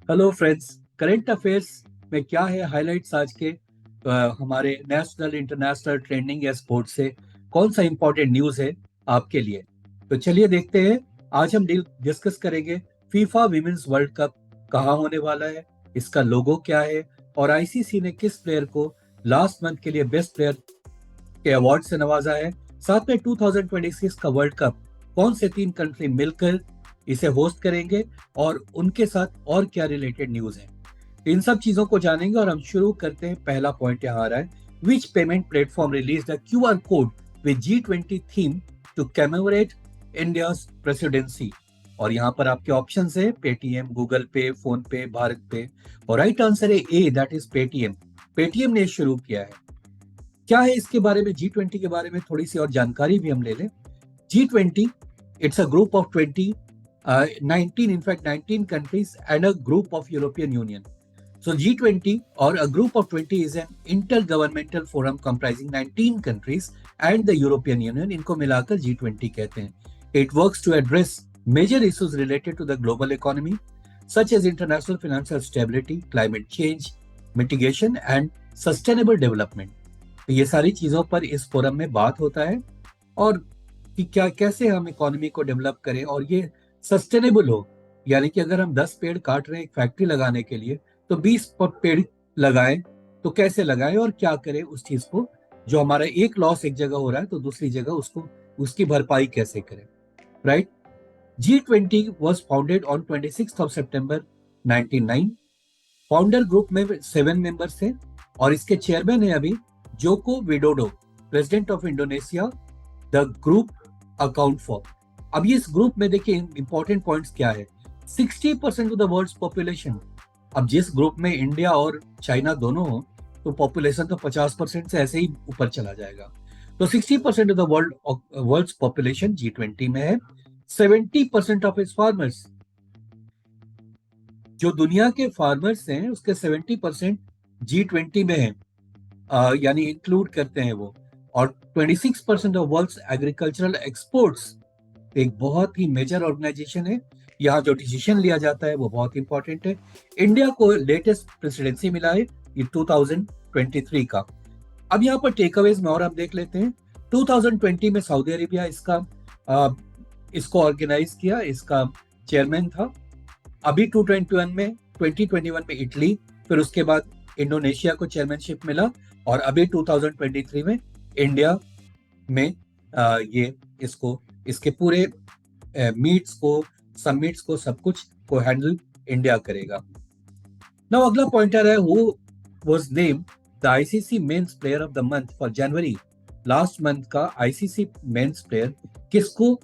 Hello friends. Current affairs में क्या है हाइलाइट्स आज के हमारे नेशनल इंटरनेशनल ट्रेंडिंग या स्पोर्ट्स से कौन सा इंपॉर्टेंट न्यूज़ है आपके लिए। तो चलिए देखते हैं। आज हम डिस्कस करेंगे फीफा विमेंस वर्ल्ड कप कहाँ होने वाला है, इसका लोगो क्या है और आईसीसी ने किस प्लेयर को लास्ट मंथ के लिए बेस्ट प्लेयर के अवार्ड से नवाजा है। साथ में 2026 का वर्ल्ड कप कौन से तीन कंट्री मिलकर इसे होस्ट करेंगे और उनके साथ और क्या रिलेटेड न्यूज है, इन सब चीजों को जानेंगे। और हम शुरू करते हैं। पहला पॉइंट यहाँ आ रहा है, which payment platform release the QR code with G20 theme to commemorate India presidency. और यहाँ पर आपके ऑप्शन है पेटीएम, गूगल पे, फोन पे, भारत पे। और राइट आंसर है ए, दैट इज पेटीएम। पेटीएम ने शुरू किया है। क्या है इसके बारे में, G20 के बारे में थोड़ी सी और जानकारी भी हम ले लें। G20, it's a group of 20, 19, in fact 19 countries and a group of European Union. So G20 or a group of 20 is an intergovernmental forum comprising 19 countries and the European Union. इनको मिलाकर G20 कहते हैं. It works to address major issues related to the global economy, such as international financial stability, climate change, mitigation and sustainable development. तो ये सारी चीजों पर इस फोरम में बात होता है और कि क्या कैसे हम इकोनॉमी को डेवलप करें और ये सस्टेनेबल हो। यानी कि अगर हम 10 पेड़ काट रहे हैं एक फैक्ट्री लगाने के लिए, तो 20 पेड़ लगाएं। तो कैसे लगाएं और क्या करें उस चीज को, जो हमारा एक लॉस एक जगह हो रहा है तो दूसरी जगह उसको उसकी भरपाई कैसे करें, right. G20 was founded on 26 सितंबर 1999। फाउंडर ग्रुप में 7 मेंबर्स थे और इसके चेयरमैन है अभी Joko Widodo, president of Indonesia. The group account for, अब ये इस ग्रुप में देखिए इंपॉर्टेंट पॉइंट्स क्या है। 60% ऑफ द वर्ल्ड्स पॉपुलेशन। अब जिस ग्रुप में इंडिया और चाइना दोनों हो तो पॉपुलेशन तो 50% से ऐसे ही ऊपर चला जाएगा। तो 60% of the world's population G20 में है। 70% ऑफ इट्स फार्मर्स, जो दुनिया के फार्मर्स हैं उसके 70% G20 में है, यानी इंक्लूड करते हैं वो। और 26% ऑफ वर्ल्ड्स एग्रीकल्चरल एक्सपोर्ट्स, एक बहुत ही मेजर ऑर्गेनाइजेशन है। यहाँ जो डिसीजन लिया जाता है वो बहुत इंपॉर्टेंट है। इंडिया को लेटेस्ट प्रेसिडेंसी मिला है ये 2023 का। अब यहाँ पर टेक अवेज में और हम देख लेते हैं। 2020 में सऊदी अरेबिया इसको ऑर्गेनाइज किया, इसका चेयरमैन था। अभी 2021 में इटली, फिर उसके बाद इंडोनेशिया को चेयरमैनशिप मिला और अभी 2023 में इंडिया में ये इसको इसके पूरे मीट्स को, समिट्स को, सब कुछ को हैंडल इंडिया करेगा। नाउ अगला पॉइंटर है, who was named the ICC men's player of the month for January. Last month का आईसीसी मेंस प्लेयर किसको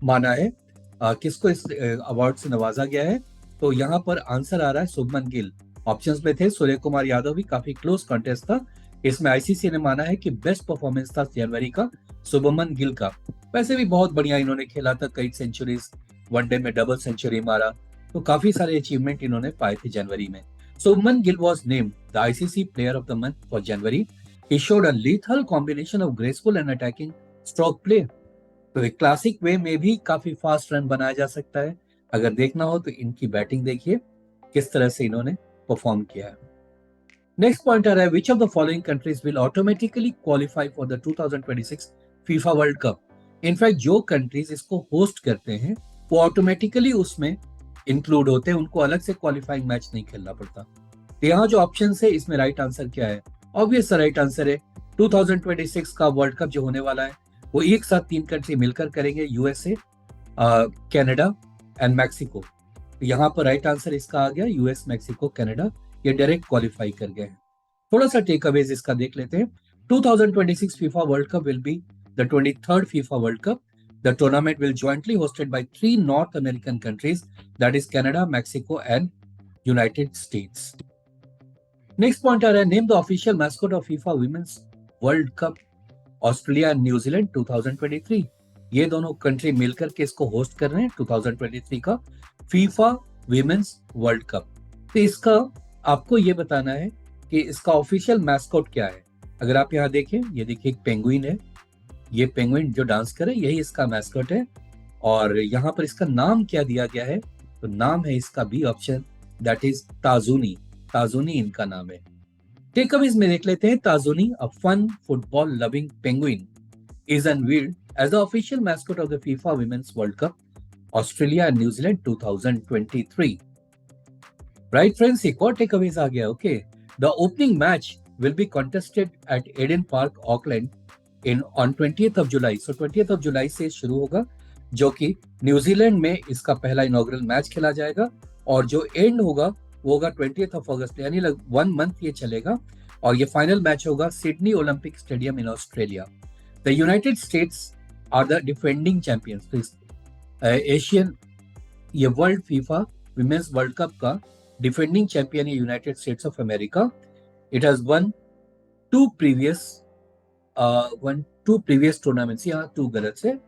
माना है, किसको इस अवार्ड से नवाजा गया है। तो यहाँ पर आंसर आ रहा है शुभमन गिल। ऑप्शंस में थे सूर्य कुमार यादव, भी काफी क्लोज कॉन्टेस्ट था। इसमें आईसीसी ने माना है कि बेस्ट परफॉर्मेंस था जनवरी का शुभमन गिल का। वैसे भी बहुत बढ़िया इन्होंने खेला था, कई सेंचुरीज, वनडे में डबल सेंचुरी मारा, तो काफी सारे अचीवमेंट इन्होंने पाए थे जनवरी में। Shubman Gill was named the ICC player of the month for January. He showed a lethal combination of graceful and attacking stroke play. तो एक क्लासिक वे में भी काफी फास्ट रन बनाया जा सकता है। अगर देखना हो तो इनकी बैटिंग देखिए किस तरह से इन्होंने परफॉर्म किया है। नेक्स्ट पॉइंट आ रहा है, विच of the following countries will automatically qualify for the 2026 FIFA World cup. In fact जो कंट्रीज इसको होस्ट करते हैं वो ऑटोमेटिकली उसमें इंक्लूड होते हैं, उनको अलग से क्वालिफाइंग मैच नहीं खेलना पड़ता। तो यहाँ जो ऑप्शन है इसमें राइट आंसर क्या है, ऑब्वियस राइट आंसर है 2026 का वर्ल्ड कप जो होने वाला है वो एक साथ 3 कंट्री मिलकर करेंगे, यूएसए, कनाडा एंड मैक्सिको। तो यहाँ पर राइट आंसर इसका आ गया यूएस, मैक्सिको, कनाडा, ये डायरेक्ट क्वालिफाई कर गए हैं। थोड़ा सा टेक अवेज इसका देख लेते हैं। 2026 FIFA World Cup will be the 23rd FIFA World Cup. The tournament will jointly hosted by 3 North American countries, that is Canada, Mexico and United States. Next point आ रहा है, name the official mascot of FIFA women's World Cup Australia and न्यूजीलैंड 2023। ये दोनों country मिलकर के इसको host कर रहे हैं 2023 का फीफा विमेंस वर्ल्ड कप। तो इसका आपको ये बताना है कि इसका ऑफिशियल मैस्कॉट क्या है। अगर आप यहाँ देखें, ये देखिए एक पेंगुइन है, ये पेंगुइन जो डांस करे यही इसका मैस्कॉट है। और यहाँ पर इसका नाम क्या दिया गया है, तो नाम है इसका B option, that is Tazuni. Tazuni इनका नाम है। टेकअवेज में देख लेते हैं। Tazuni, a fun football loving penguin, is unveiled as the official mascot of the FIFA Women's World Cup Australia and New Zealand 2023. Right, friends? एक और takeaways आ गया. Okay, the opening match will be contested at Eden Park, Auckland, in on 20th of July. So 20th of July से शुरू होगा, जो कि New Zealand में इसका पहला इनॉग्रल मैच खेला जाएगा, और जो एंड होगा वो होगा 20th of August, यानी 1 month ये चलेगा, और ये फाइनल मैच होगा Sydney Olympic stadium in Australia. The United States are the defending champions. तो इस एशियन, ये world FIFA women's world cup का डिफेंडिंग चैंपियन है United States of America. It has won two previous two previous tournaments, यहाँ two गलत से,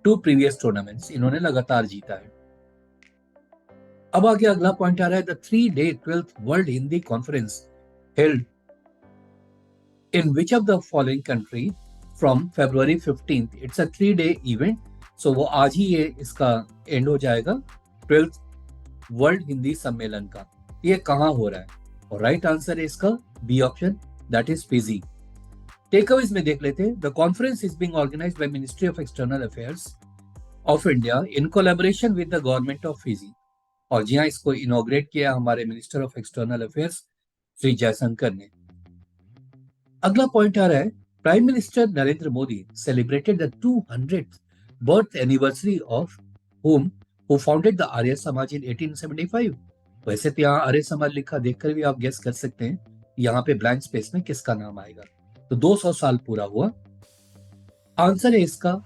to previous tournaments इन्होंने लगातार जीता है। अब आगे अगला पॉइंट आ रहा है, the 3-day 12th world Hindi conference held in which of the following country from February 15th। It's a 3-day event, so वो आज ही ये इसका एंड हो जाएगा, 12th वर्ल्ड हिंदी सम्मेलन का। ये कहाँ हो रहा है? और राइट आंसर है इसका B option, that is Fiji. Takeaways में देख लेते हैं। The conference is being organised by ministry of external affairs of India in collaboration with the government of Fiji. और जी हाँ, इसको इनॉग्रेट किया हमारे minister of external affairs Shri Jaishankar ने। अगला पॉइंट आ रहा है, prime minister Narendra Modi celebrated the 200th birth anniversary of whom who founded the Arya Samaj in 1875। वैसे तो यहाँ आर्य समाज लिखा देखकर भी आप गेस कर सकते हैं यहाँ पे ब्लैंक स्पेस में किसका नाम आएगा। तो 200 साल पूरा हुआ। आंसर है इसका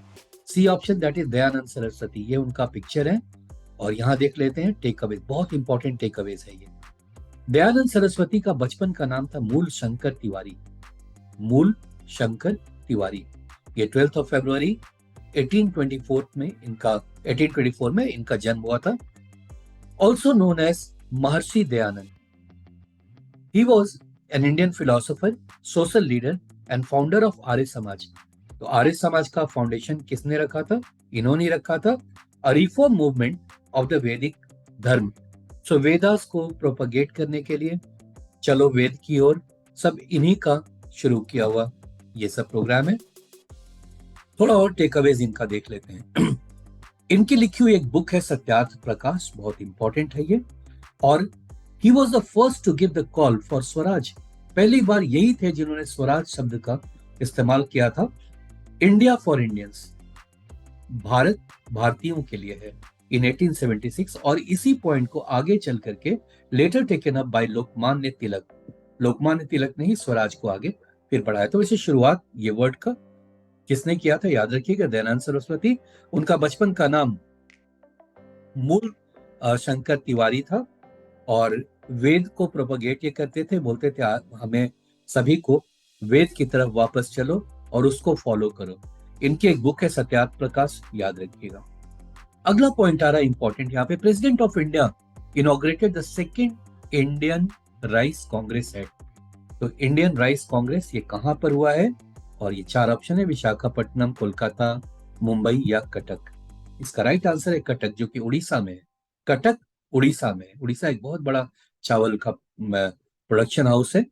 C option, that is Dayanand Saraswati. ये उनका पिक्चर है, और यहाँ देख लेते हैं टेकअवेज, बहुत इंपॉर्टेंट टेकअवेज है ये। दयानंद सरस्वती का बचपन का नाम था मूल शंकर तिवारी। मूल शंकर तिवारी। ये 12th of February 1824 में इनका जन्म हुआ था। Also known as Maharshi Dayanand. He was an Indian philosopher, social leader and founder of Arya Samaj. तो आर्य समाज का फाउंडेशन किसने रखा था? इन्होंने रखा था। अ रिफॉर्म मूवमेंट ऑफ द वैदिक धर्म। सो वेदास को प्रोपगेट करने के लिए, चलो वेद की ओर, सब इन्हीं का शुरू किया हुआ ये सब प्रोग्राम है। थोड़ा और टेकअवेज इनका देख लेते हैं। इनकी लिखी हुई एक बुक है सत्यार्थ प्रकाश, बहुत इंपॉर्टेंट है ये। और he was the first to give the call for swaraj. पहली बार यही थे जिन्होंने स्वराज शब्द का इस्तेमाल किया था। इंडिया फॉर इंडियंस, भारत भारतीयों के लिए है, इन 1876। और इसी पॉइंट को आगे चल करके later taken up by Lokmanya Tilak. Lokmanya Tilak ने ही स्वराज को आगे फिर बढ़ाया। तो वैसे शुरुआत ये वर्ड का किसने किया था? याद रखिएगा, दयानंद सरस्वती। उनका बचपन का नाम मूल शंकर तिवारी था, और वेद को प्रोपगेट ये करते थे, बोलते थे हमें सभी को वेद की तरफ वापस चलो और उसको फॉलो करो। इनकी एक बुक है सत्यार्थ प्रकाश, याद रखिएगा। अगला पॉइंट आ रहा है इंपॉर्टेंट यहाँ पे, president of India inaugurated the second Indian rice Congress act. तो इंडियन राइस कांग्रेस ये कहां पर हुआ है? और ये 4 ऑप्शन है, विशाखापट्टनम, कोलकाता, मुंबई या कटक। इसका राइट आंसर है कटक, जो कि उड़ीसा में है। कटक उड़ीसा में। उड़ीसा एक बहुत बड़ा चावल का प्रोडक्शन हाउस है।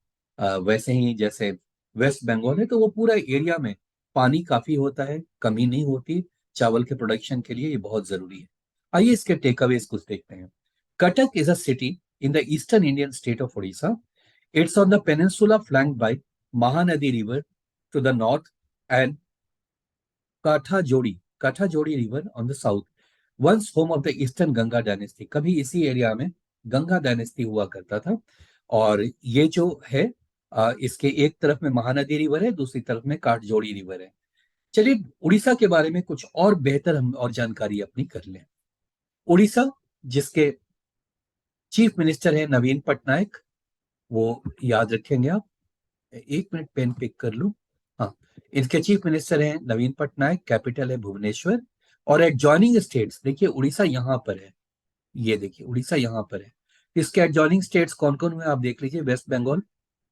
वैसे ही जैसे वेस्ट बंगाल है, तो वो पूरा एरिया में पानी काफी होता है, कमी नहीं होती चावल के प्रोडक्शन के लिए, ये बहुत जरूरी है। आइए इसके टेकअवेज कुछ देखते हैं। Cuttack is a city in the eastern Indian state of Orissa. It's on the peninsula flanked by Mahanadi River to the north and Kathajodi River on the south. Once home of the Eastern Ganga dynasty. कभी इसी area में Ganga dynasty हुआ करता था। और ये जो है इसके एक तरफ में महानदी रिवर है, दूसरी तरफ में काठजोड़ी रिवर है। चलिए उड़ीसा के बारे में कुछ और बेहतर हम और जानकारी अपनी कर लें। उड़ीसा, जिसके चीफ मिनिस्टर है नवीन पटनायक, वो याद रखेंगे आप। एक मिनट पेन पिक कर लूं। हाँ, इनके चीफ मिनिस्टर हैं नवीन पटनायक, कैपिटल है भुवनेश्वर। और एडजॉइनिंग स्टेट्स, देखिए उड़ीसा यहाँ पर है, ये देखिए उड़ीसा यहाँ पर है। इसके एडजॉइनिंग स्टेट्स कौन कौन हुए आप देख लीजिए, वेस्ट बंगाल,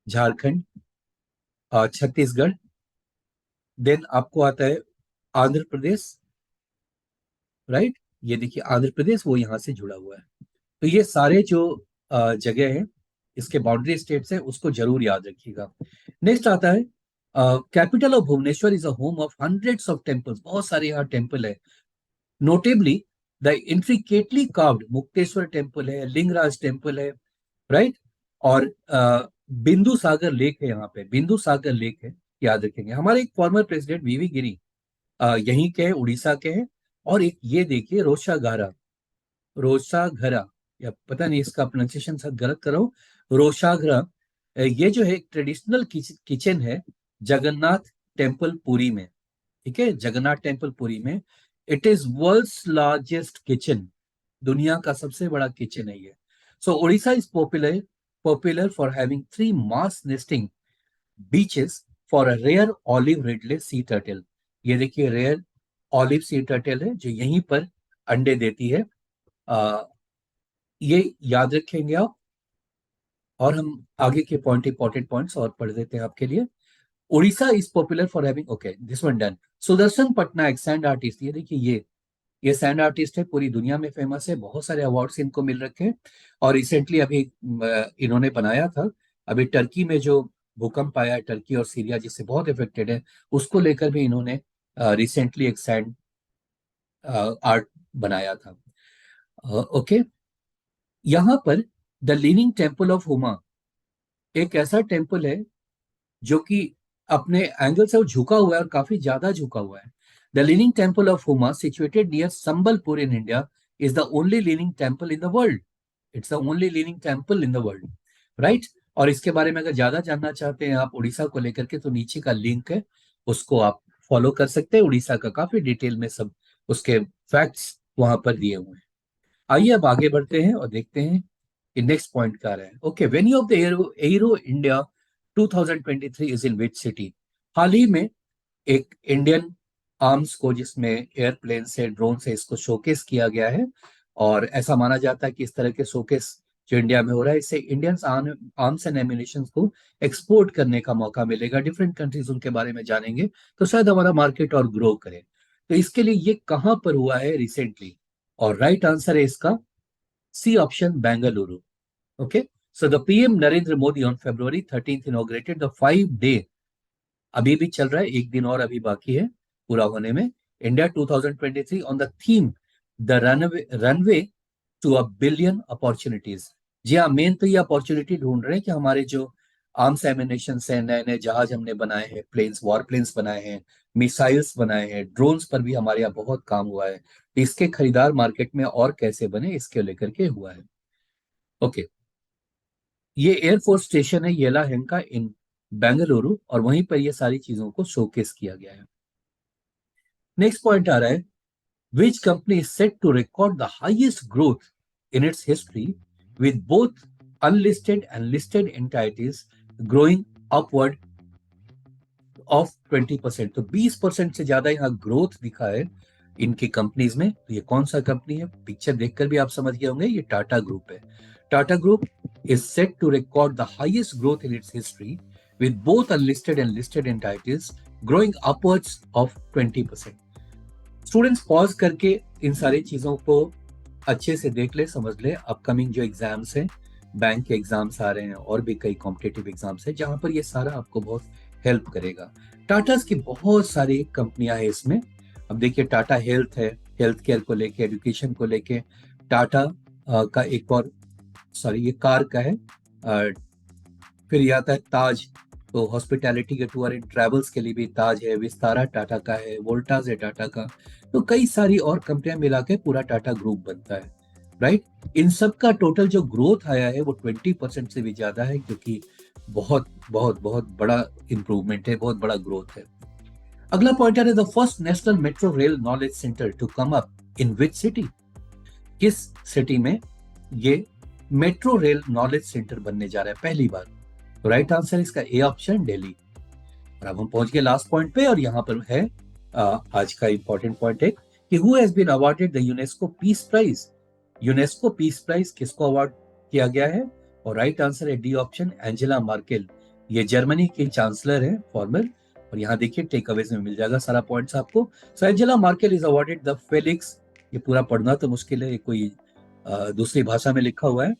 झारखंड, छत्तीसगढ़, देन आपको आता है आंध्र प्रदेश, राइट। ये देखिए आंध्र प्रदेश वो यहाँ से जुड़ा हुआ है। तो ये सारे जो जगह है, इसके बाउंड्री स्टेट्स है, उसको जरूर याद रखिएगा। नेक्स्ट आता है capital of Bhubaneswar is a home of hundreds of temples, बहुत सारे यहाँ टेम्पल है। Notably the intricately carved Mukteshwar temple है, लिंगराज टेम्पल है, राइट। और बिंदु सागर लेक है, यहाँ पे बिंदु सागर लेक है, याद रखेंगे। हमारे एक फॉर्मर प्रेसिडेंट वीवी गिरी यहीं के हैं, उड़ीसा के हैं। और एक ये देखिए रोशागारा, रोशाघरा, या पता नहीं इसका प्रोनाउंसिएशन शायद गलत कर रहा हूँ, रोशाघरा। ये जो है एक ट्रेडिशनल किचन है जगन्नाथ टेम्पल पुरी में। ठीक है, जगन्नाथ टेम्पल पुरी में। It is world's largest kitchen, दुनिया का सबसे बड़ा किचन है ये। So Orissa is popular popular for having 3 mass nesting beaches for a rare olive ridley sea turtle. ये देखिए रेयर ऑलिव सी टर्टल है जो यहीं पर अंडे देती है। आ, ये याद रखेंगे आप। और हम आगे के पॉइंट, इंपॉर्टेंट पॉइंट्स और पढ़ देते हैं आपके लिए। Orissa is popular for having, okay this one done. Sudarshan Patnaik sand artist, ये देखिए ये सैंड आर्टिस्ट है, पूरी दुनिया में फेमस है, बहुत सारे अवार्ड्स इनको मिल रखे हैं। और रिसेंटली अभी इन्होंने बनाया था, अभी टर्की में जो भूकंप आया है, टर्की और सीरिया जिससे बहुत इफेक्टेड है, उसको लेकर भी इन्होंने रिसेंटली एक सैंड आर्ट बनाया था। ओके, यहाँ पर the leaning temple of Huma एक ऐसा टेम्पल है जो कि अपने एंगल से वो झुका हुआ है और काफी ज्यादा झुका हुआ है। The leaning temple of Huma situated near Sambalpur in India is the only leaning temple in the world. It's the only leaning temple in the world, right. और इसके बारे में अगर ज्यादा जानना चाहते हैं आप उड़ीसा को लेकर के, तो नीचे का लिंक है, उसको आप फॉलो कर सकते हैं। उड़ीसा का काफी डिटेल में सब उसके फैक्ट्स वहां पर दिए हुए हैं। आइए अब आगे बढ़ते हैं और देखते हैं कि नेक्स्ट पॉइंट क्या रहा है। Okay, venue of the Aero India 2023 is in which city. हाल ही में एक इंडियन आर्म्स को, जिसमें एयरप्लेन से, ड्रोन से इसको शोकेस किया गया है। और ऐसा माना जाता है कि इस तरह के शोकेस जो इंडिया में हो रहा है, इससे इंडियन आर्म्स एंड एम्यूनिशन को एक्सपोर्ट करने का मौका मिलेगा, डिफरेंट कंट्रीज उनके बारे में जानेंगे, तो शायद हमारा मार्केट और ग्रो करे। तो इसके लिए ये कहाँ पर हुआ है रिसेंटली, और राइट आंसर है इसका C option, Bengaluru. Okay, so the PM Narendra Modi on February 13 inaugurated the 5 day, अभी भी चल रहा है, एक दिन और अभी बाकी है पूरा होने में, India 2023 on the theme the runway to a billion opportunities. जी हाँ, मेन तो ये अपॉर्चुनिटी ढूंढ रहे हैं कि हमारे जो आर्म्स एमिनेशन है, नए नए जहाज हमने बनाए हैं, प्लेन्स, वॉर प्लेन्स बनाए हैं, मिसाइल्स बनाए हैं, ड्रोन्स पर भी हमारे यहाँ बहुत काम हुआ है, तो इसके खरीदार मार्केट में और कैसे बने, इसके लेकर के हुआ है। ओके, ये एयरफोर्स स्टेशन है येलाहेंका इन बेंगलुरु, और वहीं पर ये सारी चीजों को शोकेस किया गया है। नेक्स्ट पॉइंट आ रहा है, which company is set to record the highest growth in its history with both unlisted and listed entities growing upward of 20%। तो 20% से ज्यादा यहाँ ग्रोथ दिखा है इनकी कंपनीज में। तो ये कौन सा कंपनी है, पिक्चर देखकर भी आप समझ गए होंगे, ये टाटा ग्रुप है। Tata group is set to record the highest growth in its history with both unlisted and listed entities growing upwards of 20%। Students pause करके इन सारी चीजों को अच्छे से देख ले, समझ ले। अपकमिंग जो एग्जाम्स हैं, बैंक के एग्जाम्स आ रहे हैं, और भी कई कॉम्पिटेटिव एग्जाम्स हैं जहां पर ये सारा आपको बहुत हेल्प करेगा। टाटास की बहुत सारी कंपनियां हैं इसमें। अब देखिए, टाटा हेल्थ है, हेल्थ केयर को लेके, एजुकेशन को लेके। टाटा का एक और, सॉरी ये कार का है। फिर ये आता है ताज, तो हॉस्पिटैलिटी के टूर एंड ट्रैवल्स के लिए भी ताज है। विस्तारा टाटा का है, वोल्टास है टाटा का। तो कई सारी और कंपनियां मिला के पूरा टाटा ग्रुप बनता है, राइट। इन सब का टोटल जो ग्रोथ आया है वो 20% से भी ज्यादा है, क्योंकि बहुत बहुत बहुत बड़ा इंप्रूवमेंट है, बहुत बड़ा ग्रोथ है। अगला पॉइंट है, the first national metro rail knowledge centre to come up in which city. किस सिटी में ये मेट्रो रेल नॉलेज सेंटर बनने जा रहा है पहली बार। तो राइट आंसर इसका ए ऑप्शन, दिल्ली। और अब हम पहुंच गए लास्ट पॉइंट पे, और यहाँ पर है आज का इंपॉर्टेंट पॉइंट है कि who has been awarded the UNESCO peace prize. UNESCO peace prize किसको अवार्ड किया गया है, और राइट आंसर है डी ऑप्शन, एंजेला मार्केल। ये जर्मनी की चांसलर है, फॉर्मर। और यहाँ देखिए टेक अवेज में मिल जाएगा सारा पॉइंट्स आपको। So Angela Merkel is awarded the Felix, ये पूरा पढ़ना तो मुश्किल है, ये कोई दूसरी भाषा में लिखा हुआ है,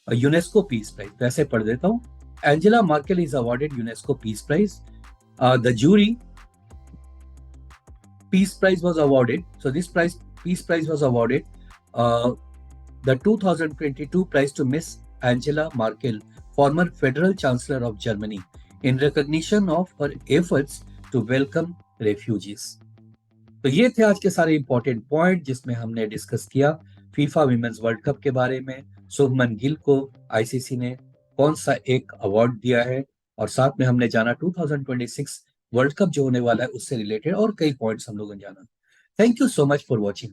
यूनेस्को पीस प्राइज, वैसे पढ़ देता हूँ. Angela Merkel is awarded UNESCO peace prize. The jury peace prize was awarded. So this prize, peace prize was awarded uh, the 2022 prize to Miss Angela Merkel, former Federal Chancellor of Germany, in recognition of her efforts to welcome refugees. तो ये थे आज के सारे important point जिसमें हमने discuss किया FIFA women's world cup के बारे में. शुभमन गिल को आईसीसी ने कौन सा एक अवार्ड दिया है, और साथ में हमने जाना 2026 वर्ल्ड कप जो होने वाला है उससे रिलेटेड और कई पॉइंट्स हम लोगों ने जाना. Thank you so much for watching.